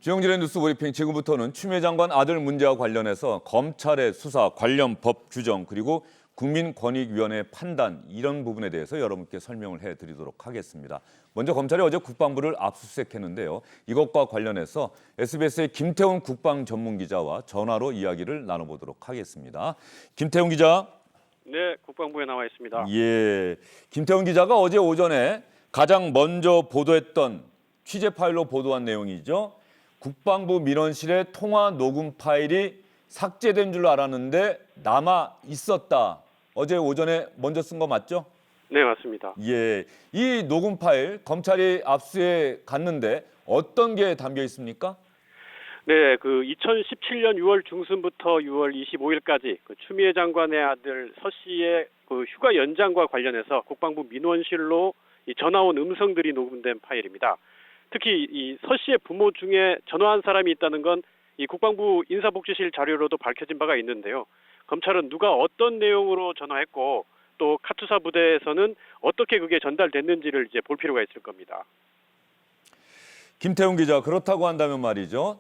주영진의 뉴스 브리핑 지금부터는 추미애 장관 아들 문제와 관련해서 검찰의 수사, 관련 법 규정 그리고 국민권익위원회의 판단 이런 부분에 대해서 여러분께 설명을 해드리도록 하겠습니다. 먼저 검찰이 어제 국방부를 압수수색했는데요. 이것과 관련해서 SBS의 김태훈 국방전문기자와 전화로 이야기를 나눠보도록 하겠습니다. 김태훈 기자. 네, 국방부에 나와 있습니다. 예, 김태훈 기자가 어제 오전에 가장 먼저 보도했던 취재 파일로 보도한 내용이죠. 국방부 민원실에 통화 녹음 파일이 삭제된 줄 알았는데 남아 있었다. 어제 오전에 먼저 쓴 거 맞죠? 네, 맞습니다. 예, 이 녹음 파일 검찰이 압수해 갔는데 어떤 게 담겨 있습니까? 네, 2017년 6월 중순부터 6월 25일까지 추미애 장관의 아들 서 씨의 휴가 연장과 관련해서 국방부 민원실로 전화 온 음성들이 녹음된 파일입니다. 특히 이 서 씨의 부모 중에 전화한 사람이 있다는 건 이 국방부 인사복지실 자료로도 밝혀진 바가 있는데요. 검찰은 누가 어떤 내용으로 전화했고 또 카투사 부대에서는 어떻게 그게 전달됐는지를 이제 볼 필요가 있을 겁니다. 김태훈 기자, 그렇다고 한다면 말이죠.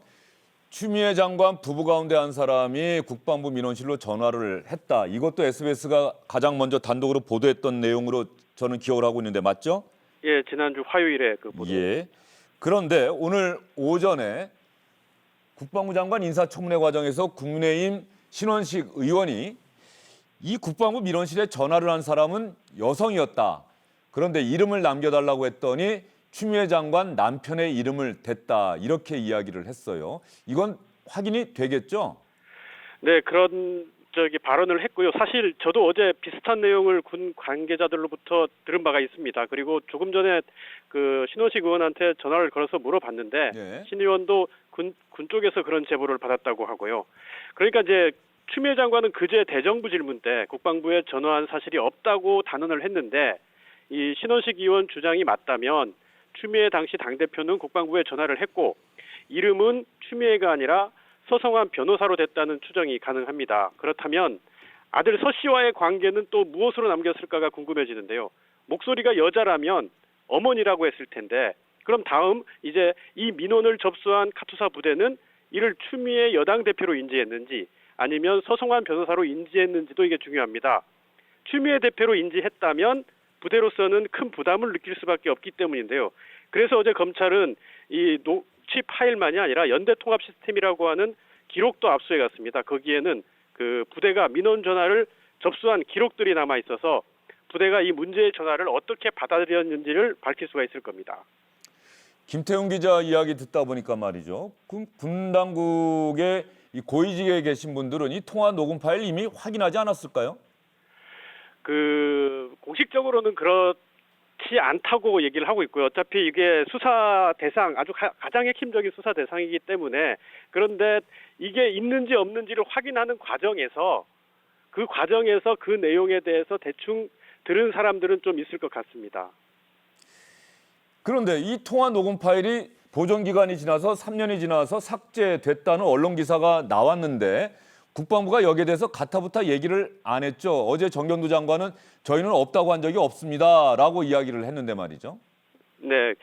추미애 장관 부부 가운데 한 사람이 국방부 민원실로 전화를 했다. 이것도 SBS가 가장 먼저 단독으로 보도했던 내용으로 저는 기억을 하고 있는데 맞죠? 예, 지난주 화요일에 그 보도. 예. 그런데 오늘 오전에 국방부 장관 인사청문회 과정에서 국민의힘 신원식 의원이 이 국방부 민원실에 전화를 한 사람은 여성이었다. 그런데 이름을 남겨달라고 했더니 추미애 장관 남편의 이름을 댔다. 이렇게 이야기를 했어요. 이건 확인이 되겠죠? 네, 그런 발언을 했고요. 사실 저도 어제 비슷한 내용을 군 관계자들로부터 들은 바가 있습니다. 그리고 조금 전에 신원식 의원한테 전화를 걸어서 물어봤는데 네. 신 의원도 군 쪽에서 그런 제보를 받았다고 하고요. 그러니까 이제 추미애 장관은 그제 대정부 질문 때 국방부에 전화한 사실이 없다고 단언을 했는데 이 신원식 의원 주장이 맞다면 추미애 당시 당대표는 국방부에 전화를 했고 이름은 추미애가 아니라 서성환 변호사로 됐다는 추정이 가능합니다. 그렇다면 아들 서 씨와의 관계는 또 무엇으로 남겼을까가 궁금해지는데요. 목소리가 여자라면 어머니라고 했을 텐데 그럼 다음 이제 이 민원을 접수한 카투사 부대는 이를 추미애 여당 대표로 인지했는지 아니면 서성환 변호사로 인지했는지도 이게 중요합니다. 추미애 대표로 인지했다면 부대로서는 큰 부담을 느낄 수밖에 없기 때문인데요. 그래서 어제 검찰은 이 녹취 파일만이 아니라 연대통합 시스템이라고 하는 기록도 압수해 갔습니다. 거기에는 부대가 민원 전화를 접수한 기록들이 남아 있어서 부대가 이 문제의 전화를 어떻게 받아들였는지를 밝힐 수가 있을 겁니다. 김태훈 기자 이야기 듣다 보니까 말이죠. 군 당국의 이 고위직에 계신 분들은 이 통화 녹음 파일 이미 확인하지 않았을까요? 공식적으로는 그렇지 않다고 얘기를 하고 있고요. 어차피 이게 수사 대상, 아주 가장 핵심적인 수사 대상이기 때문에 그런데 이게 있는지 없는지를 확인하는 과정에서 그 내용에 대해서 대충 들은 사람들은 좀 있을 것 같습니다. 그런데 이 통화 녹음 파일이 보존 기간이 지나서 3년이 지나서 삭제됐다는 언론 기사가 나왔는데 국방부가 여기에 대해서 가타부타 얘기를 안 했죠. 어제 정경두 장관은 저희는 없다고 한 적이 없습니다라고 이야기를 했는데 말이죠. 네,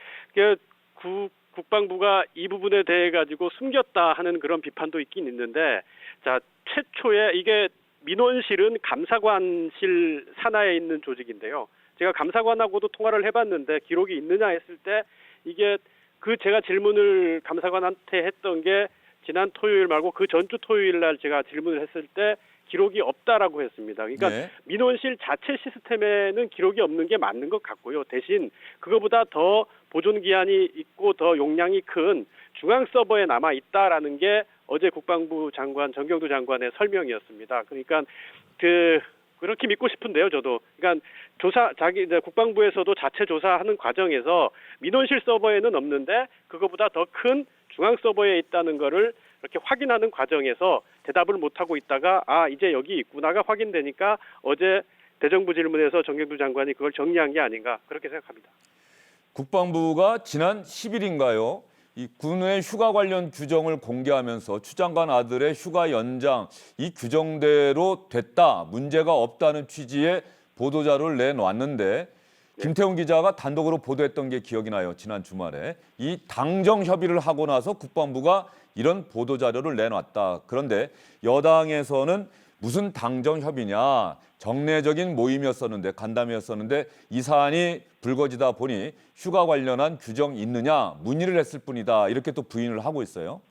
국방부가 이 부분에 대해 가지고 숨겼다 하는 그런 비판도 있긴 있는데, 자 최초에 이게 민원실은 감사관실 산하에 있는 조직인데요. 제가 감사관하고도 통화를 해봤는데 기록이 있느냐 했을 때 이게 제가 질문을 감사관한테 했던 게 지난 토요일 말고 그 전주 토요일 날 제가 질문을 했을 때 기록이 없다라고 했습니다. 그러니까 네. 민원실 자체 시스템에는 기록이 없는 게 맞는 것 같고요. 대신 그거보다 더 보존 기한이 있고 더 용량이 큰 중앙 서버에 남아 있다라는 게 어제 국방부 장관 정경두 장관의 설명이었습니다. 그러니까 그렇게 믿고 싶은데요, 저도. 그러니까 국방부에서도 자체 조사하는 과정에서 민원실 서버에는 없는데 그거보다 더 큰 중앙 서버에 있다는 거를 이렇게 확인하는 과정에서 대답을 못 하고 있다가 이제 여기 있구나가 확인되니까 어제 대정부 질문에서 정경두 장관이 그걸 정리한 게 아닌가 그렇게 생각합니다. 국방부가 지난 10일인가요? 이 군의 휴가 관련 규정을 공개하면서 추 장관 아들의 휴가 연장 이 규정대로 됐다, 문제가 없다는 취지의 보도자료를 내놓았는데 김태훈 기자가 단독으로 보도했던 게 기억이 나요. 지난 주말에. 이 당정 협의를 하고 나서 국방부가 이런 보도 자료를 내놨다. 그런데 여당에서는 무슨 당정 협의냐. 정례적인 모임이었었는데 간담회였었는데 이 사안이 불거지다 보니 휴가 관련한 규정이 있느냐 문의를 했을 뿐이다. 이렇게 또 부인을 하고 있어요.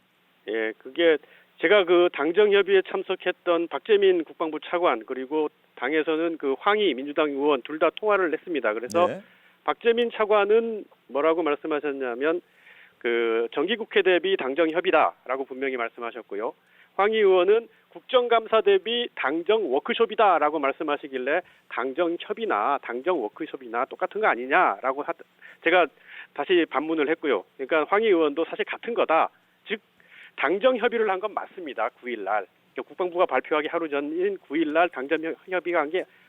예, 그게 제가 그 당정 협의에 참석했던 박재민 국방부 차관 그리고 당에서는 그 황희 민주당 의원 둘 다 통화를 했습니다. 그래서 네. 박재민 차관은 뭐라고 말씀하셨냐면 그 정기국회 대비 당정 협의다라고 분명히 말씀하셨고요. 황희 의원은 국정감사 대비 당정 워크숍이다라고 말씀하시길래 당정 협의나 당정 워크숍이나 똑같은 거 아니냐라고 제가 다시 반문을 했고요. 그러니까 황희 의원도 사실 같은 거다. 즉 당정 협의를 한 건 맞습니다. 9일 날. 국방부가 발표하기 하루 전인 9일 날 당정 협의가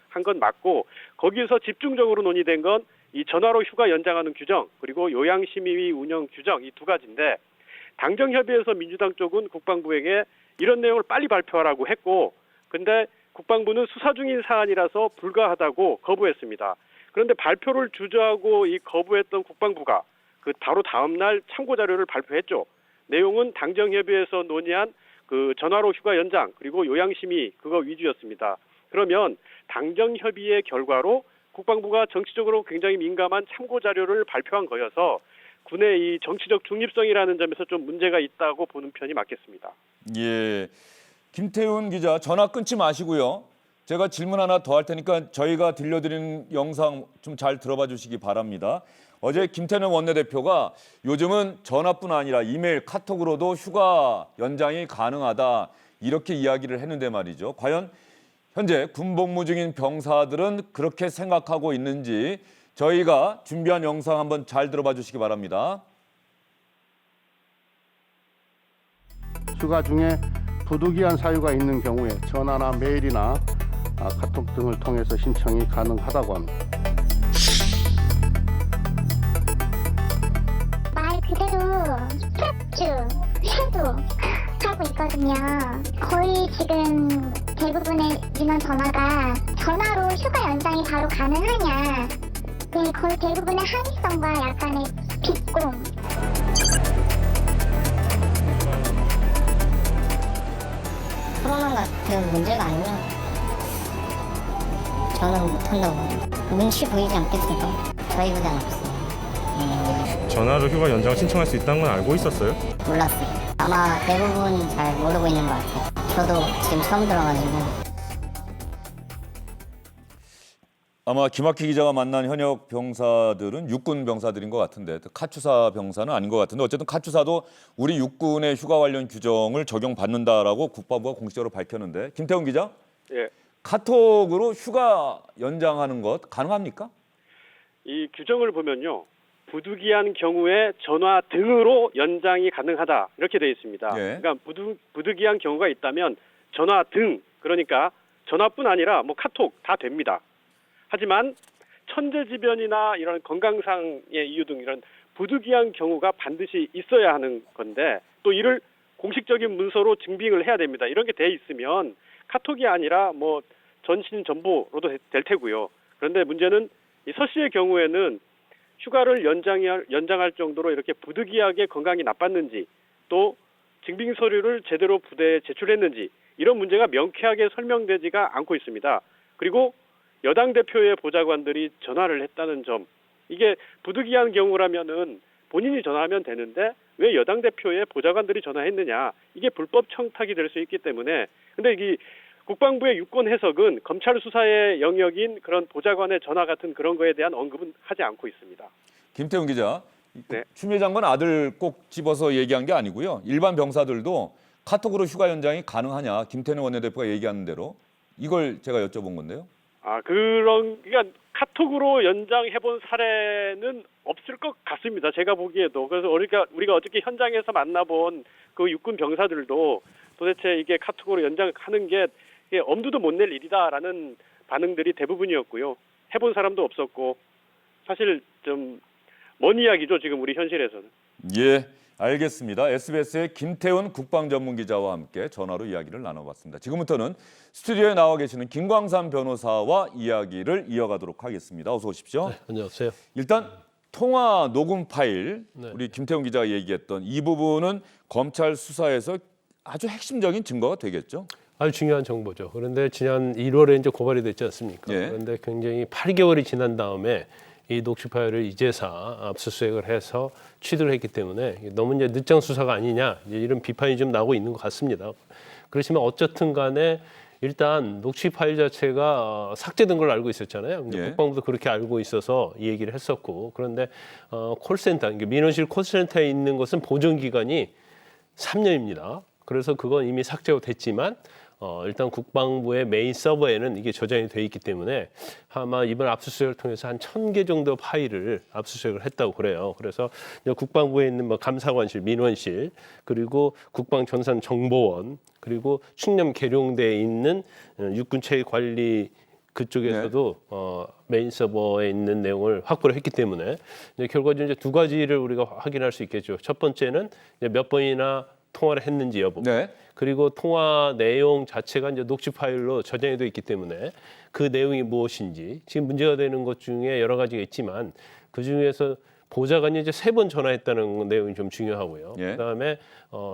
한 건 맞고 거기서 집중적으로 논의된 건 이 전화로 휴가 연장하는 규정 그리고 요양심의위 운영 규정 이 두 가지인데 당정 협의에서 민주당 쪽은 국방부에게 이런 내용을 빨리 발표하라고 했고 근데 국방부는 수사 중인 사안이라서 불가하다고 거부했습니다. 그런데 발표를 주저하고 이 거부했던 국방부가 그 바로 다음 날 참고 자료를 발표했죠. 내용은 당정 협의에서 논의한 그 전화로 휴가 연장 그리고 요양심의 그거 위주였습니다. 그러면 당정 협의의 결과로 국방부가 정치적으로 굉장히 민감한 참고 자료를 발표한 거여서 군의 이 정치적 중립성이라는 점에서 좀 문제가 있다고 보는 편이 맞겠습니다. 예. 김태훈 기자 전화 끊지 마시고요. 제가 질문 하나 더 할 테니까 저희가 들려드리는 영상 좀 잘 들어봐 주시기 바랍니다. 어제 김태년 원내대표가 요즘은 전화뿐 아니라 이메일, 카톡으로도 휴가 연장이 가능하다 이렇게 이야기를 했는데 말이죠. 과연 현재 군복무 중인 병사들은 그렇게 생각하고 있는지 저희가 준비한 영상 한번 잘 들어봐 주시기 바랍니다. 휴가 중에 부득이한 사유가 있는 경우에 전화나 메일이나 카톡 등을 통해서 신청이 가능하다고 합니다. 말 그대로 스탑주, 섀도 하고 있거든요. 거의 지금 대부분의 민원 전화가 전화로 휴가 연장이 바로 가능하냐. 네, 거의 대부분의 합의성과 약간의 빗공. 코로나 같은 문제가 아니면 저는 못한다고 눈치 보이지 않겠습니까? 저희 부자는 없어요. 전화로 휴가 연장을 신청할 수 있다는 건 알고 있었어요? 몰랐어요. 아마 대부분 잘 모르고 있는 것 같아요. 저도 지금 처음 들어가지고. 아마 김학휘 기자가 만난 현역 병사들은 육군 병사들인 것 같은데 카투사 병사는 아닌 것 같은데 어쨌든 카투사도 우리 육군의 휴가 관련 규정을 적용받는다라고 국방부가 공식적으로 밝혔는데 김태훈 기자, 예. 카톡으로 휴가 연장하는 것 가능합니까? 이 규정을 보면요. 부득이한 경우에 전화 등으로 연장이 가능하다 이렇게 되어 있습니다. 예. 그러니까 부득이한 경우가 있다면 전화 등 그러니까 전화뿐 아니라 뭐 카톡 다 됩니다. 하지만 천재지변이나 이런 건강상의 이유 등 이런 부득이한 경우가 반드시 있어야 하는 건데 또 이를 공식적인 문서로 증빙을 해야 됩니다. 이런 게 돼 있으면 카톡이 아니라 뭐 전신 전보로도 될 테고요. 그런데 문제는 이 서 씨의 경우에는 휴가를 연장할 정도로 이렇게 부득이하게 건강이 나빴는지 또 증빙 서류를 제대로 부대에 제출했는지 이런 문제가 명쾌하게 설명되지가 않고 있습니다. 그리고 여당 대표의 보좌관들이 전화를 했다는 점 이게 부득이한 경우라면은 본인이 전화하면 되는데 왜 여당 대표의 보좌관들이 전화했느냐 이게 불법 청탁이 될 수 있기 때문에 근데 이 국방부의 유권 해석은 검찰 수사의 영역인 그런 보좌관의 전화 같은 그런 거에 대한 언급은 하지 않고 있습니다. 김태훈 기자, 네. 추미애 장관 아들 꼭 집어서 얘기한 게 아니고요. 일반 병사들도 카톡으로 휴가 연장이 가능하냐 김태년 원내대표가 얘기하는 대로 이걸 제가 여쭤본 건데요. 그러니까 카톡으로 연장해본 사례는 없을 것 같습니다. 제가 보기에도. 그래서 우리가 어저께 현장에서 만나본 그 육군 병사들도 도대체 이게 카톡으로 연장하는 게 엄두도 못 낼 일이다라는 반응들이 대부분이었고요. 해본 사람도 없었고 사실 좀 먼 이야기죠. 지금 우리 현실에서는. 예, 알겠습니다. SBS의 김태훈 국방전문기자와 함께 전화로 이야기를 나눠봤습니다. 지금부터는 스튜디오에 나와 계시는 김광삼 변호사와 이야기를 이어가도록 하겠습니다. 어서 오십시오. 네, 안녕하세요. 일단 통화 녹음 파일, 네. 우리 김태훈 기자가 얘기했던 이 부분은 검찰 수사에서 아주 핵심적인 증거가 되겠죠? 아주 중요한 정보죠. 그런데 지난 1월에 이제 고발이 됐지 않습니까? 예. 그런데 굉장히 8개월이 지난 다음에 이 녹취 파일을 이제사 압수수색을 해서 취득을 했기 때문에 너무 이제 늦장 수사가 아니냐 이런 비판이 좀 나오고 있는 것 같습니다. 그렇지만 어쨌든 간에 일단 녹취 파일 자체가 삭제된 걸로 알고 있었잖아요. 근데 예. 국방부도 그렇게 알고 있어서 이 얘기를 했었고, 그런데 콜센터, 그러니까 민원실 콜센터에 있는 것은 보존 기간이 3년입니다. 그래서 그건 이미 삭제가 됐지만 일단 국방부의 메인 서버에는 이게 저장이 돼 있기 때문에 아마 이번 압수수색을 통해서 한 1,000개 정도 파일을 압수수색을 했다고 그래요. 그래서 국방부에 있는 뭐 감사관실, 민원실, 그리고 국방전산정보원, 그리고 충남 계룡대에 있는 육군체육관리 그쪽에서도 메인 서버에 있는 내용을 확보를 했기 때문에 이제 결과적으로 이제 두 가지를 우리가 확인할 수 있겠죠. 첫 번째는 이제 몇 번이나 통화를 했는지 여부. 네. 그리고 통화 내용 자체가 이제 녹취 파일로 저장이 되어 있기 때문에 그 내용이 무엇인지, 지금 문제가 되는 것 중에 여러 가지가 있지만 그 중에서 보좌관이 이제 3번 전화했다는 내용이 좀 중요하고요. 예. 그다음에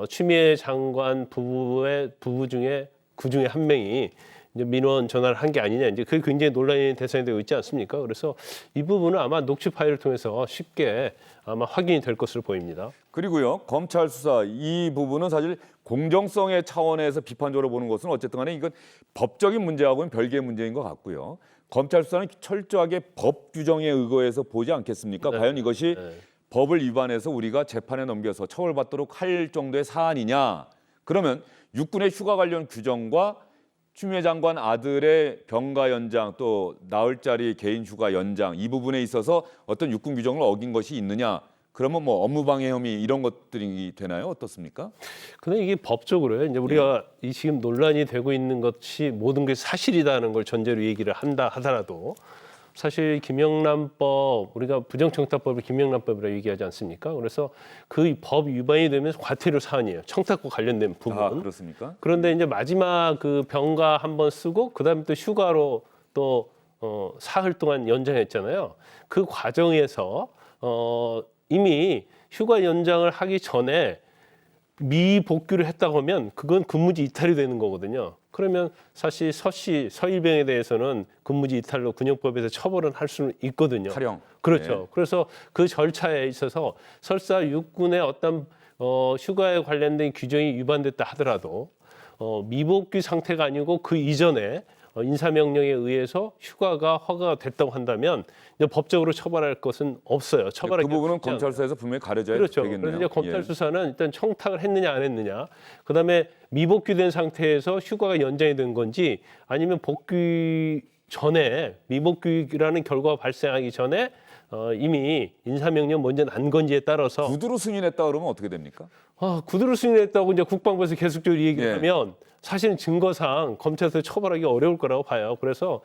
추미애 장관 부부 중에 그 중에 한 명이 이제 민원 전화를 한 게 아니냐, 이제 그게 굉장히 논란의 대상이 되고 있지 않습니까? 그래서 이 부분은 아마 녹취 파일을 통해서 쉽게 아마 확인이 될 것으로 보입니다. 그리고요, 검찰 수사 이 부분은 사실 공정성의 차원에서 비판적으로 보는 것은 어쨌든 간에 이건 법적인 문제하고는 별개의 문제인 것 같고요. 검찰 수사는 철저하게 법 규정에 의거해서 보지 않겠습니까? 네. 과연 이것이 네. 법을 위반해서 우리가 재판에 넘겨서 처벌받도록 할 정도의 사안이냐? 그러면 육군의 휴가 관련 규정과 추미애 장관 아들의 병가 연장, 또 나흘짜리 개인 휴가 연장, 이 부분에 있어서 어떤 육군 규정을 어긴 것이 있느냐? 그러면 뭐 업무방해 혐의 이런 것들이 되나요? 어떻습니까? 근데 이게 법적으로 이제 우리가 이 지금 논란이 되고 있는 것이 모든 게 사실이다는 걸 전제로 얘기를 한다 하더라도 사실 김영란법, 우리가 부정청탁법을 김영란법이라고 얘기하지 않습니까? 그래서 그 법 위반이 되면 과태료 사안이에요. 청탁과 관련된 부분. 아, 그렇습니까? 그런데 이제 마지막 그 병가 한번 쓰고 그다음에 또 휴가로 또 사흘 동안 연장했잖아요. 그 과정에서 이미 휴가 연장을 하기 전에 미복귀를 했다고 하면 그건 근무지 이탈이 되는 거거든요. 그러면 사실 서일병에 대해서는 근무지 이탈로 군형법에서 처벌은 할 수는 있거든요. 탈영. 그렇죠. 네. 그래서 그 절차에 있어서 설사 육군의 어떤 휴가에 관련된 규정이 위반됐다 하더라도 미복귀 상태가 아니고 그 이전에 인사명령에 의해서 휴가가 허가가 됐다고 한다면 이제 법적으로 처벌할 것은 없어요. 처벌할 그 부분은 게 없지 않아요. 검찰서에서 분명히 가려져야 그렇죠. 되겠네요. 그래서 이제 검찰 예. 수사는 일단 청탁을 했느냐 안 했느냐, 그다음에 미복귀된 상태에서 휴가가 연장이 된 건지 아니면 복귀 전에 미복귀라는 결과가 발생하기 전에 이미 인사명령 먼저 난 건지에 따라서 구두로 승인했다 그러면 어떻게 됩니까? 구두로 승인했다고 이제 국방부에서 계속적으로 얘기를 예. 하면 사실은 증거상 검찰에서 처벌하기 어려울 거라고 봐요. 그래서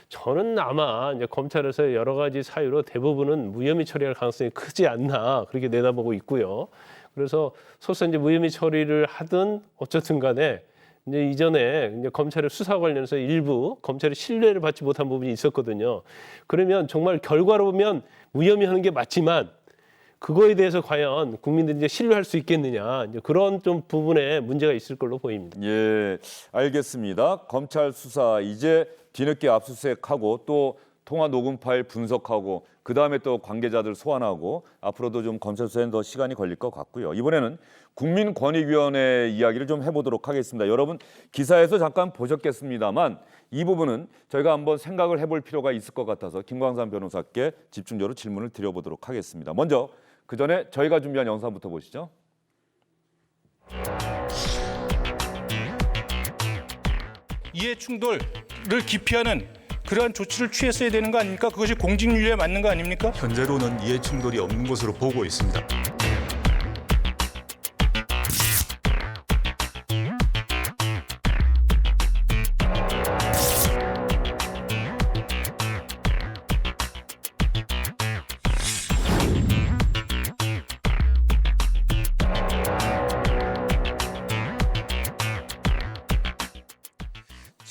저는 아마 이제 검찰에서 여러 가지 사유로 대부분은 무혐의 처리할 가능성이 크지 않나 그렇게 내다보고 있고요. 그래서 설사 이제 무혐의 처리를 하든 어쨌든 간에 이제 이전에 이제 검찰의 수사 관련해서 일부 검찰의 신뢰를 받지 못한 부분이 있었거든요. 그러면 정말 결과로 보면 무혐의하는 게 맞지만 그거에 대해서 과연 국민들이 이제 신뢰할 수 있겠느냐, 이제 그런 좀 부분에 문제가 있을 걸로 보입니다. 예, 알겠습니다. 검찰 수사 이제 뒤늦게 압수수색하고 또 통화 녹음 파일 분석하고 그다음에 또 관계자들 소환하고 앞으로도 좀 검찰 수사에는 더 시간이 걸릴 것 같고요. 이번에는 국민권익위원회 이야기를 좀 해보도록 하겠습니다. 여러분 기사에서 잠깐 보셨겠습니다만 이 부분은 저희가 한번 생각을 해볼 필요가 있을 것 같아서 김광삼 변호사께 집중적으로 질문을 드려보도록 하겠습니다. 먼저 그 전에 저희가 준비한 영상부터 보시죠. 이해 충돌을 기피하는 그러한 조치를 취했어야 되는 거 아닙니까? 그것이 공직윤리에 맞는 거 아닙니까? 현재로는 이해 충돌이 없는 것으로 보고 있습니다.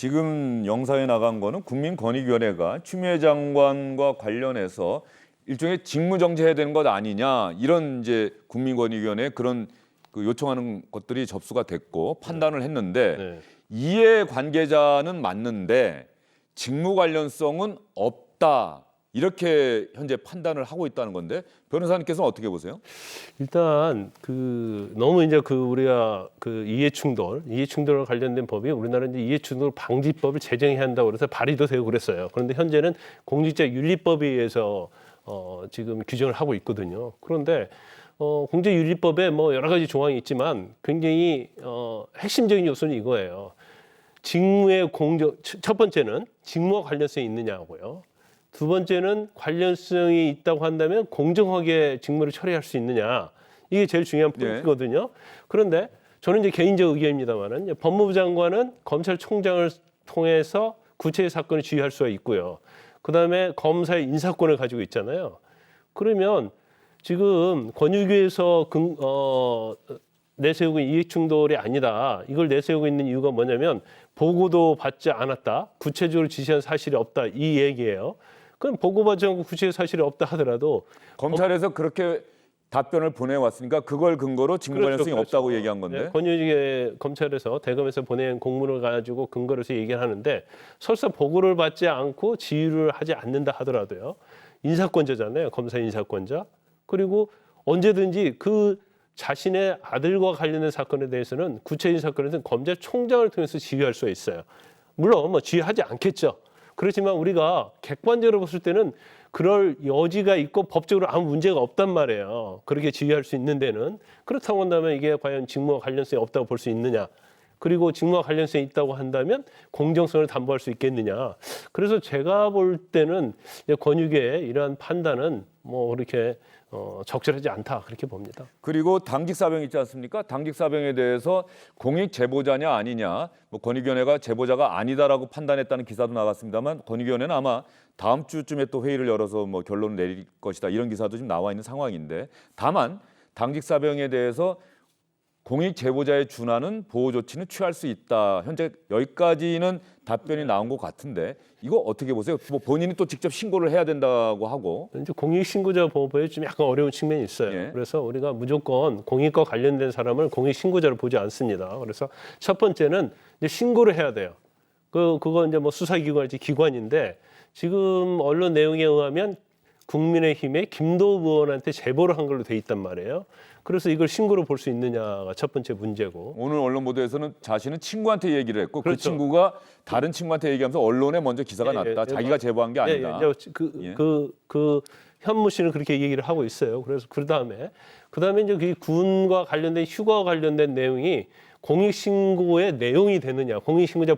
지금 영상에 나간 거는 국민권익위원회가 추미애 장관과 관련해서 일종의 직무정지해야 되는 것 아니냐 이런 이제 국민권익위원회 그런 그 요청하는 것들이 접수가 됐고 판단을 했는데 네. 이해 관계자는 맞는데 직무 관련성은 없다 이렇게 현재 판단을 하고 있다는 건데 변호사님께서는 어떻게 보세요? 일단 너무 이제 우리가 이해충돌과 관련된 법이 우리나라 이제 이해충돌 방지법을 제정해야 한다고 그래서 발의도 되고 그랬어요. 그런데 현재는 공직자윤리법에 의해서 지금 규정을 하고 있거든요. 그런데 공직윤리법에 뭐 여러 가지 조항이 있지만 굉장히 핵심적인 요소는 이거예요. 직무의 첫 번째는 직무와 관련성이 있느냐고요. 두 번째는 관련성이 있다고 한다면 공정하게 직무를 처리할 수 있느냐. 이게 제일 중요한 포인트거든요. 그런데 저는 이제 개인적 의견입니다만은 법무부 장관은 검찰총장을 통해서 구체의 사건을 지휘할 수가 있고요. 그다음에 검사의 인사권을 가지고 있잖아요. 그러면 지금 권유위에서 내세우고 있는 이해충돌이 아니다. 이걸 내세우고 있는 이유가 뭐냐면 보고도 받지 않았다. 구체적으로 지시한 사실이 없다. 이 얘기예요. 그럼 보고받지 않고 구체적 사실이 없다 하더라도 검찰에서 그렇게 답변을 보내왔으니까 그걸 근거로 직무 관련성이 없다고 얘기한 건데. 네, 권유위 검찰에서 대검에서 보낸 공문을 가지고 근거로 해서 얘기를 하는데 설사 보고를 받지 않고 지휘를 하지 않는다 하더라도요. 인사권자잖아요. 검사 인사권자. 그리고 언제든지 그 자신의 아들과 관련된 사건에 대해서는 구체적인 사건에 대해서는 검찰총장을 통해서 지휘할 수가 있어요. 물론 뭐 지휘하지 않겠죠. 그렇지만 우리가 객관적으로 봤을 때는 그럴 여지가 있고 법적으로 아무 문제가 없단 말이에요. 그렇게 지휘할 수 있는 데는. 그렇다고 한다면 이게 과연 직무와 관련성이 없다고 볼 수 있느냐. 그리고 직무와 관련성이 있다고 한다면 공정성을 담보할 수 있겠느냐. 그래서 제가 볼 때는 권유계의 이러한 판단은 뭐 그렇게 적절하지 않다 그렇게 봅니다. 그리고 당직 사병 있지 않습니까? 당직 사병에 대해서 공익 제보자냐 아니냐, 뭐 권익위원회가 제보자가 아니다라고 판단했다는 기사도 나갔습니다만 권익위원회는 아마 다음 주쯤에 또 회의를 열어서 뭐 결론을 내릴 것이다 이런 기사도 지금 나와 있는 상황인데 다만 당직 사병에 대해서 공익 제보자에 준하는 보호 조치는 취할 수 있다. 현재 여기까지는 답변이 나온 것 같은데 이거 어떻게 보세요? 뭐 본인이 또 직접 신고를 해야 된다고 하고 이제 공익신고자 보호법에 좀 약간 어려운 측면이 있어요. 예. 그래서 우리가 무조건 공익과 관련된 사람을 공익신고자로 보지 않습니다. 그래서 첫 번째는 이제 신고를 해야 돼요. 그거 이제 뭐 수사기관이지 기관인데 지금 언론 내용에 의하면 국민의힘의 김도우 의원한테 제보를 한 걸로 돼 있단 말이에요. 그래서 이걸 신고로 볼 수 있느냐가 첫 번째 문제고. 오늘 언론 보도에서는 자신은 친구한테 얘기를 했고 그 그렇죠. 친구가 다른 친구한테 얘기하면서 언론에 먼저 기사가 났다. 자기가 제보한 게 아니다. 그 현무 씨는 그렇게 얘기를 하고 있어요. 그래서 그다음에 이제 그 군과 관련된 휴가와 관련된 내용이 공익신고의 내용이 되느냐, 공익신고자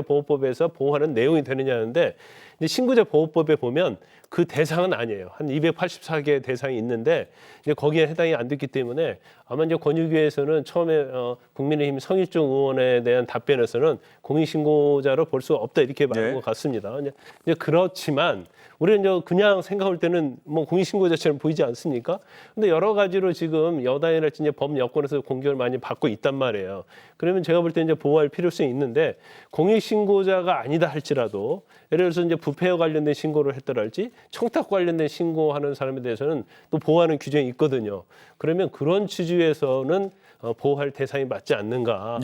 보호법에서 보호하는 내용이 되느냐는데 이제 신고자 보호법에 보면 그 대상은 아니에요. 한 284개 대상이 있는데 이제 거기에 해당이 안 됐기 때문에 아마 이제 권유위에서는 처음에 국민의힘 성일종 의원에 대한 답변에서는 공익신고자로 볼 수가 없다 이렇게 말한 것 같습니다. 이제 그렇지만 우리는 이제 그냥 생각할 때는 뭐 공익신고자처럼 보이지 않습니까? 근데 여러 가지로 지금 여당이랄지 이제 법 여건에서 공격을 많이 받고 있단 말이에요. 그러면 제가 볼 때 이제 보호할 필요성이 있는데 공익신고자가 아니다 할지라도 예를 들어서 이제 부패와 관련된 신고를 했더랄지 청탁 관련된 신고하는 사람에 대해서는 또 보호하는 규정이 있거든요. 그러면 그런 취지에서는 보호할 대상이 맞지 않는가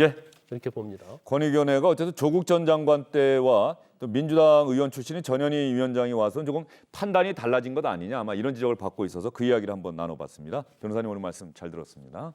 이렇게 봅니다. 권익위원회가 어쨌든 조국 전 장관 때와 또 민주당 의원 출신인 전현희 위원장이 와서 조금 판단이 달라진 것 아니냐 아마 이런 지적을 받고 있어서 그 이야기를 한번 나눠봤습니다. 변호사님 오늘 말씀 잘 들었습니다.